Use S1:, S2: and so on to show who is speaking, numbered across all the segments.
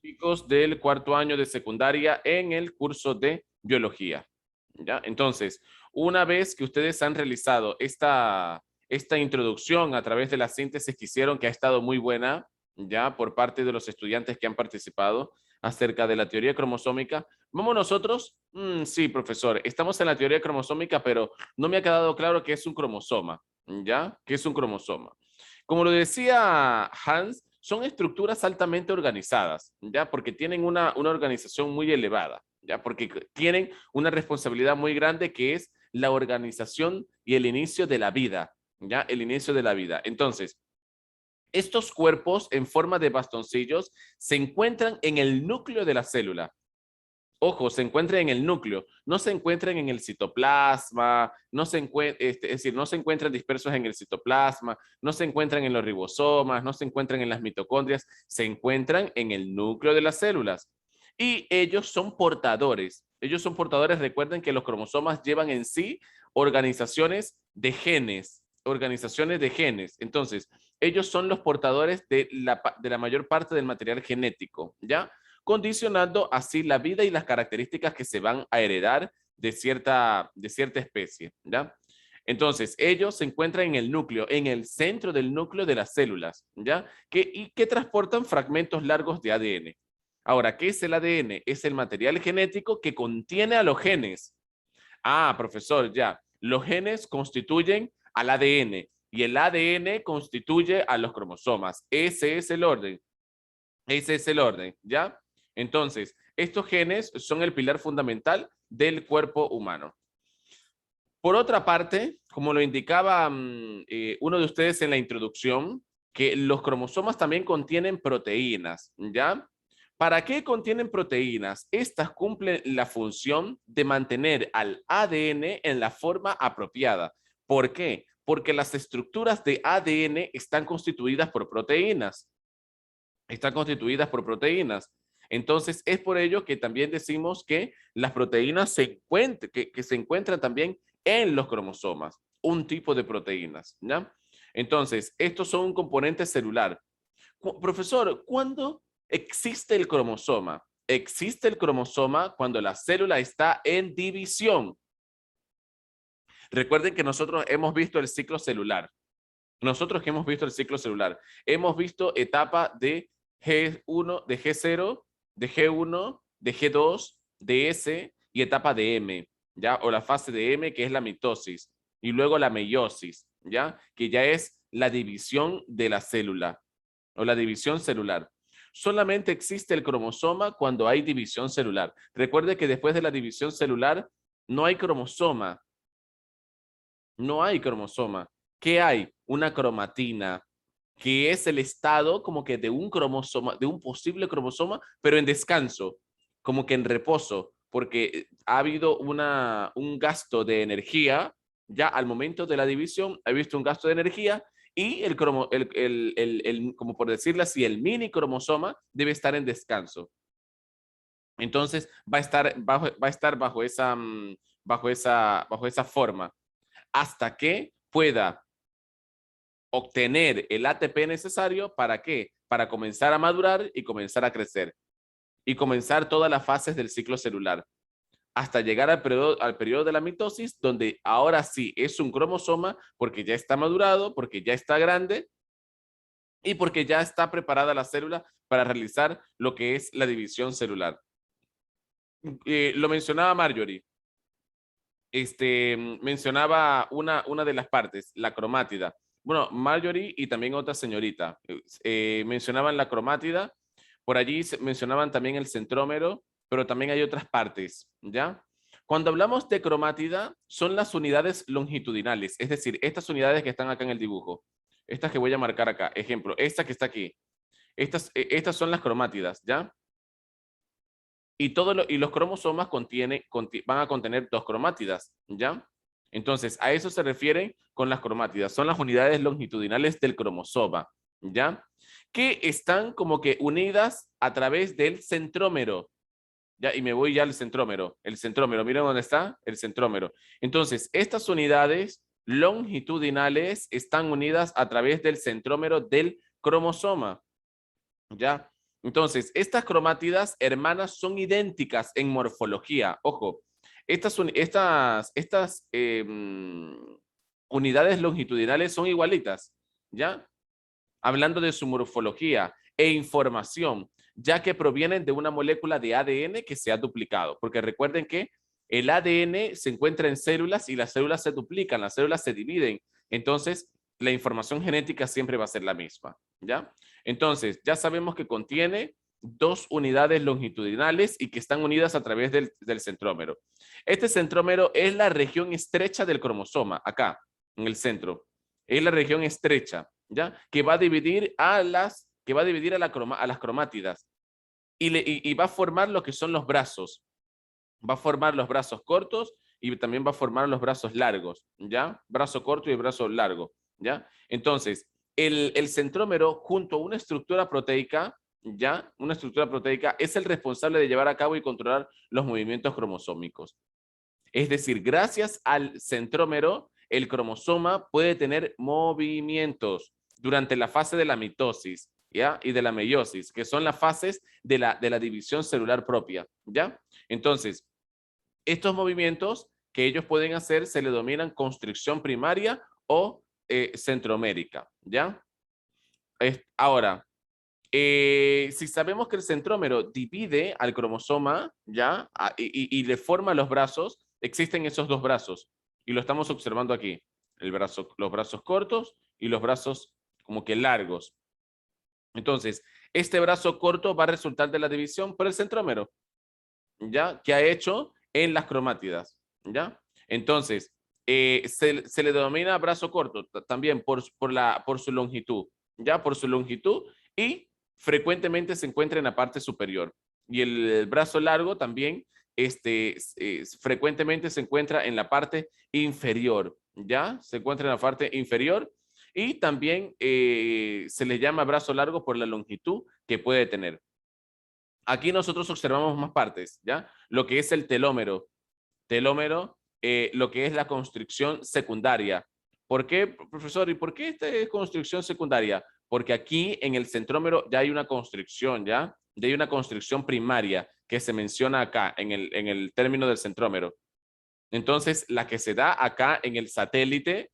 S1: chicos del cuarto año de secundaria en el curso de biología. ¿Ya? Entonces, una vez que ustedes han realizado esta introducción a través de la síntesis que hicieron, que ha estado muy buena, ya por parte de los estudiantes que han participado acerca de la teoría cromosómica, vamos nosotros, sí, profesor, estamos en la teoría cromosómica, pero no me ha quedado claro qué es un cromosoma, ¿ya? ¿Qué es un cromosoma? Como lo decía Hans, son estructuras altamente organizadas, ¿ya? Porque tienen una organización muy elevada, ¿ya? Porque tienen una responsabilidad muy grande que es la organización y el inicio de la vida, ¿ya? El inicio de la vida. Entonces, estos cuerpos en forma de bastoncillos se encuentran en el núcleo de la célula. Ojo, se encuentran en el núcleo, no se encuentran en el citoplasma, no se es decir, no se encuentran dispersos en el citoplasma, no se encuentran en los ribosomas, no se encuentran en las mitocondrias, se encuentran en el núcleo de las células. Y ellos son portadores, recuerden que los cromosomas llevan en sí organizaciones de genes. Entonces, ellos son los portadores de la mayor parte del material genético, ¿ya? Condicionando así la vida y las características que se van a heredar de cierta especie, ¿ya? Entonces, ellos se encuentran en el núcleo, en el centro del núcleo de las células, ¿ya? Y que transportan fragmentos largos de ADN. Ahora, ¿qué es el ADN? Es el material genético que contiene a los genes. Ah, profesor, ya. Los genes constituyen al ADN y el ADN constituye a los cromosomas. Ese es el orden. Ese es el orden, ¿ya? Entonces, estos genes son el pilar fundamental del cuerpo humano. Por otra parte, como lo indicaba uno de ustedes en la introducción, que los cromosomas también contienen proteínas, ¿ya? ¿Para qué contienen proteínas? Estas cumplen la función de mantener al ADN en la forma apropiada. ¿Por qué? Porque las estructuras de ADN están constituidas por proteínas. Están constituidas por proteínas. Entonces, es por ello que también decimos que las proteínas que se encuentran también en los cromosomas, un tipo de proteínas, ¿ya? Entonces, estos son un componente celular. Profesor, ¿cuándo existe el cromosoma? Existe el cromosoma cuando la célula está en división. Recuerden que nosotros hemos visto el ciclo celular. Nosotros que hemos visto el ciclo celular, hemos visto etapa de G1, de G0, de G1, de G2, de S y etapa de M, ¿ya? O la fase de M, que es la mitosis, y luego la meiosis, ¿ya? Que ya es la división de la célula o la división celular. Solamente existe el cromosoma cuando hay división celular. Recuerde que después de la división celular no hay cromosoma, no hay cromosoma. ¿Qué hay? Una cromatina, que es el estado como que de un cromosoma, de un posible cromosoma, pero en descanso, como que en reposo, porque ha habido un gasto de energía, ya al momento de la división, ha visto un gasto de energía y como por decirlo así, el mini cromosoma debe estar en descanso. Entonces va a estar bajo esa forma hasta que pueda obtener el ATP necesario. ¿Para qué? Para comenzar a madurar y comenzar a crecer y comenzar todas las fases del ciclo celular hasta llegar al periodo de la mitosis, donde ahora sí es un cromosoma porque ya está madurado, porque ya está grande y porque ya está preparada la célula para realizar lo que es la división celular. Lo mencionaba Marjorie. Mencionaba una de las partes, la cromátida. Bueno, Marjorie y también otra señorita mencionaban la cromátida, por allí mencionaban también el centrómero, pero también hay otras partes, ¿ya? Cuando hablamos de cromátida, son las unidades longitudinales, es decir, estas unidades que están acá en el dibujo, estas que voy a marcar acá, ejemplo, esta que está aquí, estas son las cromátidas, ¿ya? Y los cromosomas van a contener dos cromátidas, ¿ya? Entonces, a eso se refieren con las cromátidas. Son las unidades longitudinales del cromosoma, ¿ya? Que están como que unidas a través del centrómero, ¿ya? Y me voy ya al centrómero. El centrómero, miren dónde está el centrómero. Entonces, estas unidades longitudinales están unidas a través del centrómero del cromosoma, ¿ya? Entonces, estas cromátidas hermanas son idénticas en morfología. Ojo, estas unidades longitudinales son igualitas, ¿ya? Hablando de su morfología e información, ya que provienen de una molécula de ADN que se ha duplicado. Porque recuerden que el ADN se encuentra en células y las células se duplican, las células se dividen. Entonces, la información genética siempre va a ser la misma, ¿ya? Entonces, ya sabemos que contiene dos unidades longitudinales y que están unidas a través del centrómero. Este centrómero es la región estrecha del cromosoma, acá, en el centro. Es la región estrecha, ¿ya? Que va a dividir a las cromátidas y va a formar lo que son los brazos. Va a formar los brazos cortos y también va a formar los brazos largos, ¿ya? Brazo corto y brazo largo, ¿ya? Entonces, el centrómero junto a una estructura proteica, ¿ya? Una estructura proteica es el responsable de llevar a cabo y controlar los movimientos cromosómicos. Es decir, gracias al centrómero, el cromosoma puede tener movimientos durante la fase de la mitosis, ¿ya? Y de la meiosis, que son las fases de la división celular propia, ¿ya? Entonces, estos movimientos que ellos pueden hacer se le denominan constricción primaria o centromérica, ¿ya? Ahora, si sabemos que el centrómero divide al cromosoma, ¿ya? Y le forma los brazos, existen esos dos brazos. Y lo estamos observando aquí. Los brazos cortos y los brazos como que largos. Entonces, este brazo corto va a resultar de la división por el centrómero, ¿ya? Que ha hecho en las cromátidas, ¿ya? Entonces, se le denomina brazo corto también por su longitud, ¿ya? Por su longitud y frecuentemente se encuentra en la parte superior. Y el brazo largo también frecuentemente se encuentra en la parte inferior, ¿ya? Se encuentra en la parte inferior y también se le llama brazo largo por la longitud que puede tener. Aquí nosotros observamos más partes, ¿ya? Lo que es el telómero. Telómero, lo que es la constricción secundaria. ¿Por qué, profesor? ¿Y por qué esta es constricción secundaria? Porque aquí en el centrómero ya hay una constricción, ¿ya? Ya hay una constricción primaria que se menciona acá en el término del centrómero. Entonces, la que se da acá en el satélite,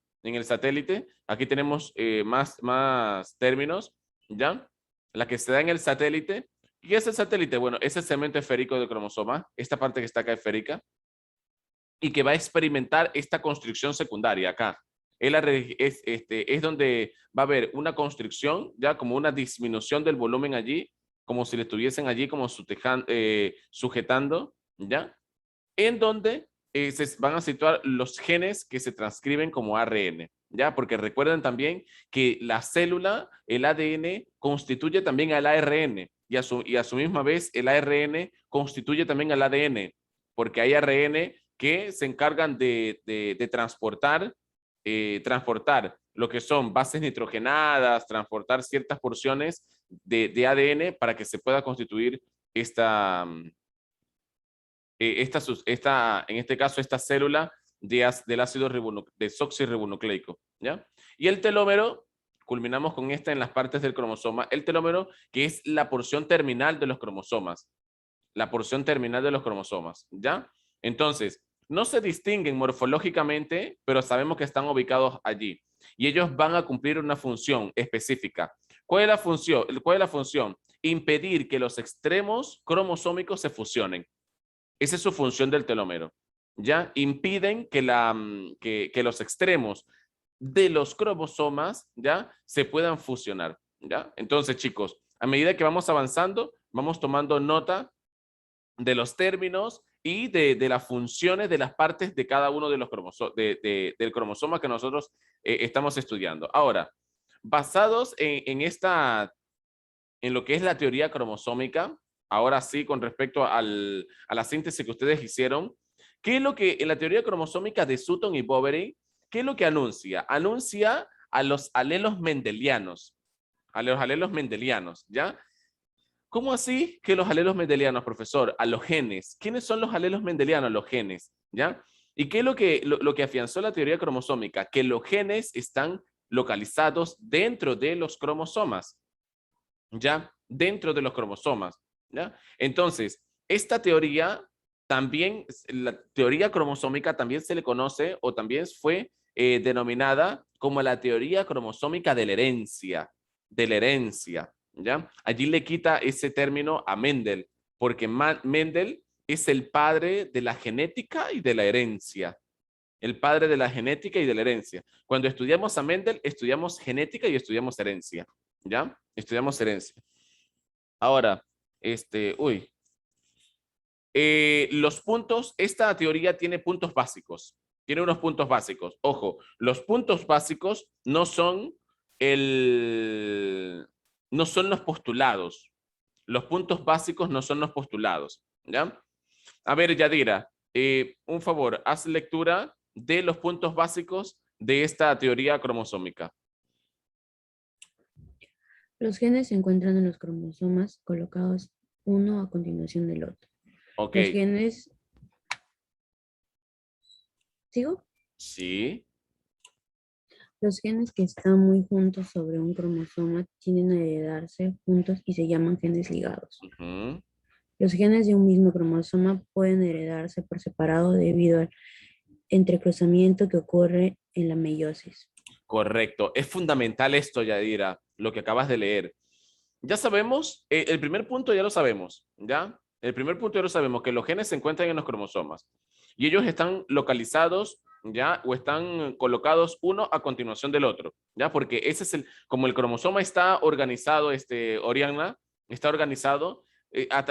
S1: aquí tenemos más términos, ¿ya? La que se da en el satélite. ¿Qué es el satélite? Bueno, es el segmento esférico del cromosoma, esta parte que está acá esférica, y que va a experimentar esta constricción secundaria acá. Es donde va a haber una constricción, ya como una disminución del volumen allí, como si le estuviesen allí como sujetando, ¿ya? En donde se van a situar los genes que se transcriben como ARN, ¿ya? Porque recuerden también que la célula, el ADN, constituye también al ARN y a su misma vez el ARN constituye también al ADN, porque hay ARN que se encargan de transportar lo que son bases nitrogenadas, transportar ciertas porciones de ADN para que se pueda constituir en este caso, esta célula del ácido desoxirribonucleico, ¿ya? Y el telómero, culminamos con esta en las partes del cromosoma, el telómero, que es la porción terminal de los cromosomas, la porción terminal de los cromosomas, ¿ya? Entonces, no se distinguen morfológicamente, pero sabemos que están ubicados allí. Y ellos van a cumplir una función específica. ¿Cuál es la función? ¿Cuál es la función? Impedir que los extremos cromosómicos se fusionen. Esa es su función del telómero. ¿Ya? Impiden que los extremos de los cromosomas, ¿ya? Se puedan fusionar, ¿ya? Entonces, chicos, a medida que vamos avanzando, vamos tomando nota de los términos y de las funciones de las partes de cada uno de los del cromosoma que nosotros estamos estudiando. Ahora, basados en lo que es la teoría cromosómica, ahora sí, con respecto a la síntesis que ustedes hicieron, ¿qué es lo que en la teoría cromosómica de Sutton y Boveri, qué es lo que anuncia? Anuncia a los alelos mendelianos, ¿ya? ¿Cómo así que los alelos mendelianos, profesor? A los genes. ¿Quiénes son los alelos mendelianos? Los genes, ¿ya? ¿Y qué es lo que afianzó la teoría cromosómica? Que los genes están localizados dentro de los cromosomas, ¿ya? dentro de los cromosomas, ¿ya? Entonces, esta teoría también, la teoría cromosómica también se le conoce o también fue denominada como la teoría cromosómica de la herencia, ¿ya? Allí le quita ese término a Mendel, porque Mendel es el padre de la genética y de la herencia. El padre de la genética y de la herencia. Cuando estudiamos a Mendel, estudiamos genética y estudiamos herencia, ¿ya? Estudiamos herencia. Ahora, los puntos, esta teoría tiene puntos básicos. Tiene unos puntos básicos. Ojo, los puntos básicos no son los postulados. Los puntos básicos no son los postulados, ¿ya? A ver, Yadira, un favor, haz lectura de los puntos básicos de esta teoría cromosómica.
S2: Los genes se encuentran en los cromosomas colocados uno a continuación del otro.
S1: Ok.
S2: Los genes... ¿Sigo?
S1: Sí.
S2: Los genes que están muy juntos sobre un cromosoma tienden a heredarse juntos y se llaman genes ligados.
S1: Uh-huh.
S2: Los genes de un mismo cromosoma pueden heredarse por separado debido al entrecruzamiento que ocurre en la meiosis.
S1: Correcto. Es fundamental esto, Yadira, lo que acabas de leer. Ya sabemos, el primer punto ya lo sabemos, ¿ya? El primer punto ya lo sabemos, que los genes se encuentran en los cromosomas y ellos están localizados, ¿ya? O están colocados uno a continuación del otro, ¿ya? Porque ese es como el cromosoma está organizado, Oriana, está organizado.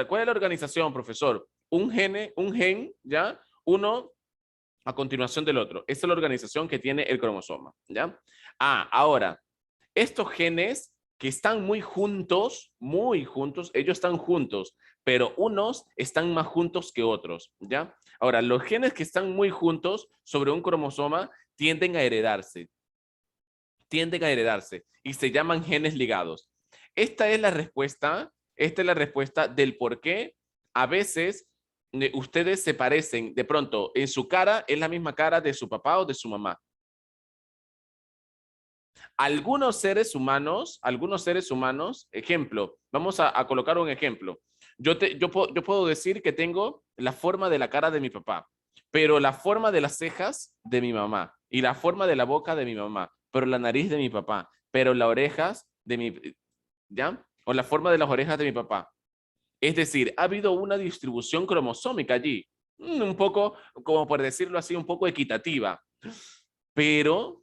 S1: ¿Cuál es la organización, profesor? Un gen, ¿ya? Uno a continuación del otro. Esa es la organización que tiene el cromosoma, ¿ya? Ahora, estos genes que están muy juntos, ellos están juntos, pero unos están más juntos que otros, ¿ya? Ahora, los genes que están muy juntos sobre un cromosoma tienden a heredarse y se llaman genes ligados. Esta es la respuesta del por qué a veces ustedes se parecen, de pronto, en su cara es la misma cara de su papá o de su mamá. Algunos seres humanos, ejemplo, vamos a colocar un ejemplo. Yo puedo decir que tengo la forma de la cara de mi papá, pero la forma de las cejas de mi mamá y la forma de la boca de mi mamá, pero la nariz de mi papá, pero las orejas de mi, ¿ya? O la forma de las orejas de mi papá. Es decir, ha habido una distribución cromosómica allí, un poco, como por decirlo así, un poco equitativa, pero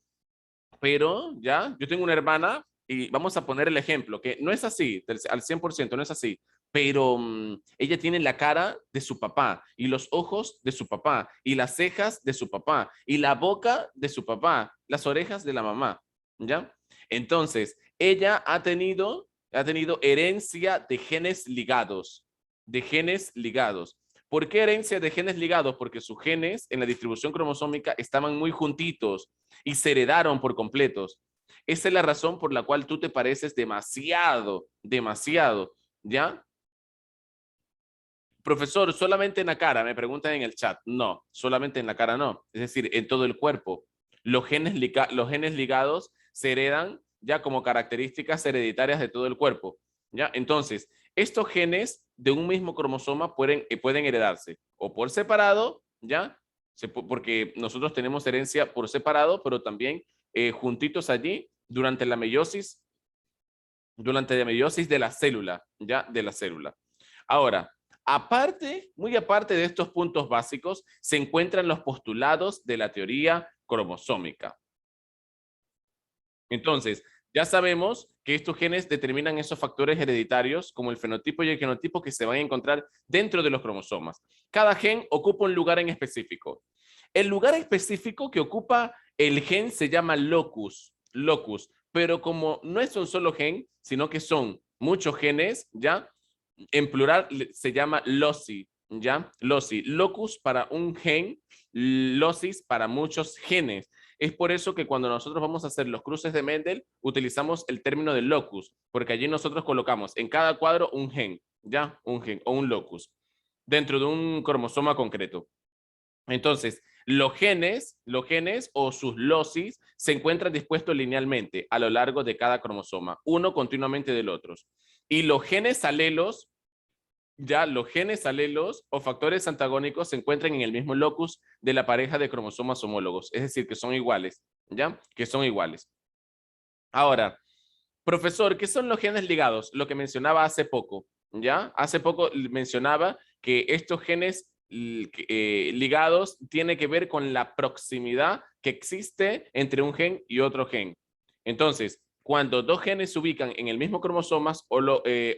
S1: ya, yo tengo una hermana y vamos a poner el ejemplo, que no es así, al 100%, no es así, pero ella tiene la cara de su papá y los ojos de su papá y las cejas de su papá y la boca de su papá, las orejas de la mamá, ¿ya? Entonces, ella ha tenido herencia de genes ligados, ¿Por qué herencia de genes ligados? Porque sus genes en la distribución cromosómica estaban muy juntitos y se heredaron por completos. Esa es la razón por la cual tú te pareces demasiado, ¿ya? Profesor, solamente en la cara, me preguntan en el chat. No, solamente en la cara no. Es decir, en todo el cuerpo. Los genes ligados se heredan ya como características hereditarias de todo el cuerpo, ¿ya? Entonces, estos genes de un mismo cromosoma pueden heredarse o por separado, ¿ya? Porque nosotros tenemos herencia por separado, pero también juntitos allí durante la meiosis de la célula, ¿ya? De la célula. Ahora, muy aparte de estos puntos básicos, se encuentran los postulados de la teoría cromosómica. Entonces, ya sabemos que estos genes determinan esos factores hereditarios como el fenotipo y el genotipo que se van a encontrar dentro de los cromosomas. Cada gen ocupa un lugar en específico. El lugar específico que ocupa el gen se llama locus, pero como no es un solo gen, sino que son muchos genes, ¿ya? En plural se llama loci, ¿ya? Loci, locus para un gen, locis para muchos genes. Es por eso que cuando nosotros vamos a hacer los cruces de Mendel, utilizamos el término de locus, porque allí nosotros colocamos en cada cuadro un gen, ¿ya? Un gen o un locus, dentro de un cromosoma concreto. Entonces, los genes o sus locis se encuentran dispuestos linealmente a lo largo de cada cromosoma, uno continuamente del otro. Y los genes alelos, ya los genes alelos o factores antagónicos se encuentran en el mismo locus de la pareja de cromosomas homólogos, es decir, que son iguales, ¿ya? Que son iguales. Ahora, profesor, ¿qué son los genes ligados? Lo que mencionaba hace poco, ¿ya? Hace poco mencionaba que estos genes ligados tienen que ver con la proximidad que existe entre un gen y otro gen. Entonces, cuando dos genes se ubican en el mismo cromosoma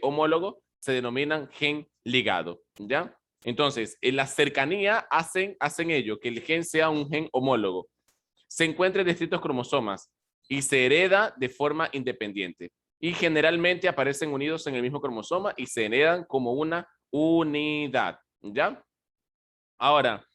S1: homólogo, se denominan gen ligado, ¿ya? Entonces, en la cercanía hacen ello, que el gen sea un gen homólogo. Se encuentra en distintos cromosomas y se hereda de forma independiente. Y generalmente aparecen unidos en el mismo cromosoma y se heredan como una unidad, ¿ya? Ahora,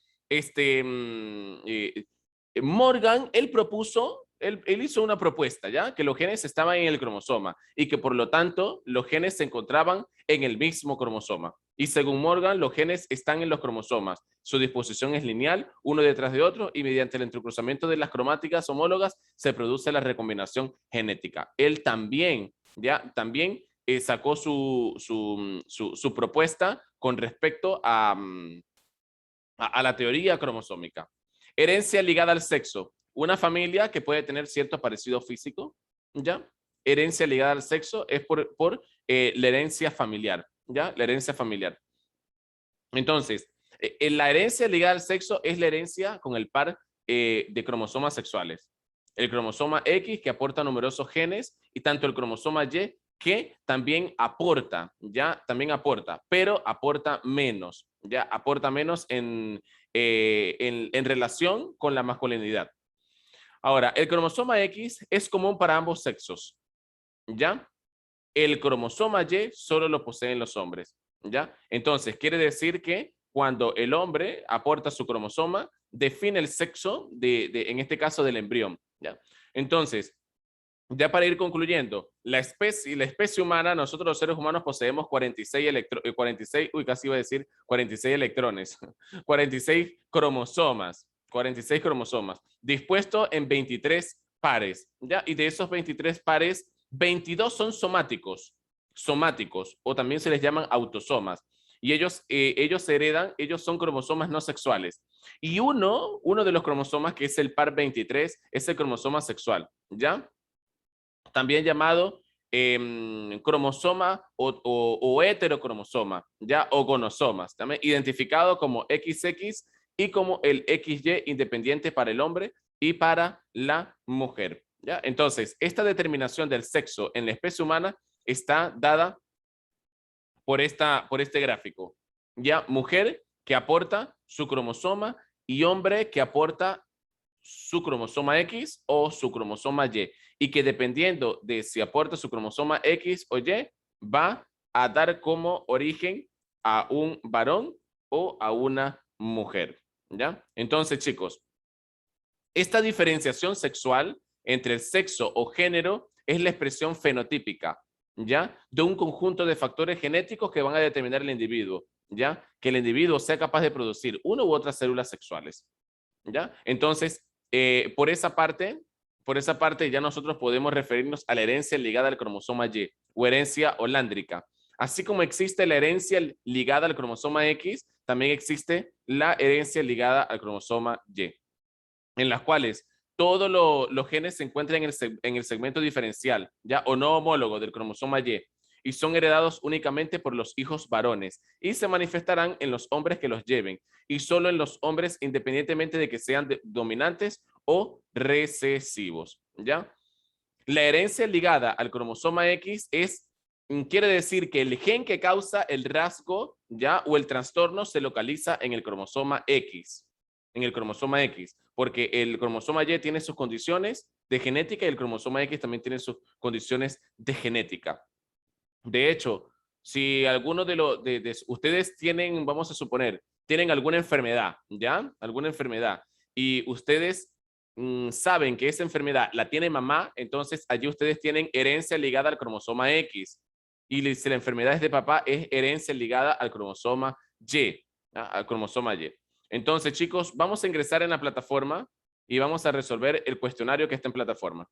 S1: Morgan, él hizo una propuesta, ¿ya? Que los genes estaban en el cromosoma y que por lo tanto los genes se encontraban en el mismo cromosoma. Y según Morgan, los genes están en los cromosomas. Su disposición es lineal, uno detrás de otro, y mediante el entrecruzamiento de las cromáticas homólogas se produce la recombinación genética. Él también, ¿ya? También sacó su propuesta con respecto a la teoría cromosómica. Herencia ligada al sexo. Una familia que puede tener cierto parecido físico, ¿ya? Herencia ligada al sexo es por la herencia familiar, ¿ya? La herencia familiar. Entonces, la herencia ligada al sexo es la herencia con el par de cromosomas sexuales. El cromosoma X que aporta numerosos genes y tanto el cromosoma Y que también aporta, ya, también aporta, pero aporta menos, ya, aporta menos en relación con la masculinidad. Ahora, el cromosoma X es común para ambos sexos, ¿ya? El cromosoma Y solo lo poseen los hombres, ¿ya? Entonces, quiere decir que cuando el hombre aporta su cromosoma, define el sexo en este caso, del embrión, ¿ya? Entonces, ya para ir concluyendo, la especie humana, nosotros los seres humanos poseemos 46 casi iba a decir 46 electrones, 46 cromosomas, 46 cromosomas, dispuestos en 23 pares, ¿ya? Y de esos 23 pares, 22 son somáticos, o también se les llaman autosomas. Y ellos heredan, ellos son cromosomas no sexuales. Y uno de los cromosomas, que es el par 23, es el cromosoma sexual, también llamado cromosoma o heterocromosoma, ¿ya? O gonosomas, también identificado como XX y como el XY independiente para el hombre y para la mujer, ¿ya? Entonces, esta determinación del sexo en la especie humana está dada por este gráfico, ¿ya? Mujer que aporta su cromosoma y hombre que aporta su cromosoma X o su cromosoma Y, y que dependiendo de si aporta su cromosoma X o Y, va a dar como origen a un varón o a una mujer, ¿ya? Entonces, chicos, esta diferenciación sexual entre el sexo o género es la expresión fenotípica, ¿ya? De un conjunto de factores genéticos que van a determinar el individuo, ¿ya? Que el individuo sea capaz de producir una u otras células sexuales, ¿ya? Entonces, por esa parte ya nosotros podemos referirnos a la herencia ligada al cromosoma Y o herencia holándrica. Así como existe la herencia ligada al cromosoma X, también existe la herencia ligada al cromosoma Y, en las cuales todos los genes se encuentran en el segmento diferencial, ya, o no homólogo del cromosoma y son heredados únicamente por los hijos varones y se manifestarán en los hombres que los lleven y solo en los hombres independientemente de que sean dominantes o recesivos, ¿ya? La herencia ligada al cromosoma X quiere decir que el gen que causa el rasgo, ¿ya? O el trastorno se localiza en el cromosoma X, porque el cromosoma Y tiene sus condiciones de genética y el cromosoma X también tiene sus condiciones de genética. De hecho, si alguno de ustedes tienen, vamos a suponer, tienen alguna enfermedad, ¿ya? Alguna enfermedad, y ustedes saben que esa enfermedad la tiene mamá, entonces allí ustedes tienen herencia ligada al cromosoma X. Y si la enfermedad es de papá, es herencia ligada al cromosoma Y, ¿ya? Al cromosoma Y. Entonces, chicos, vamos a ingresar en la plataforma y vamos a resolver el cuestionario que está en plataforma.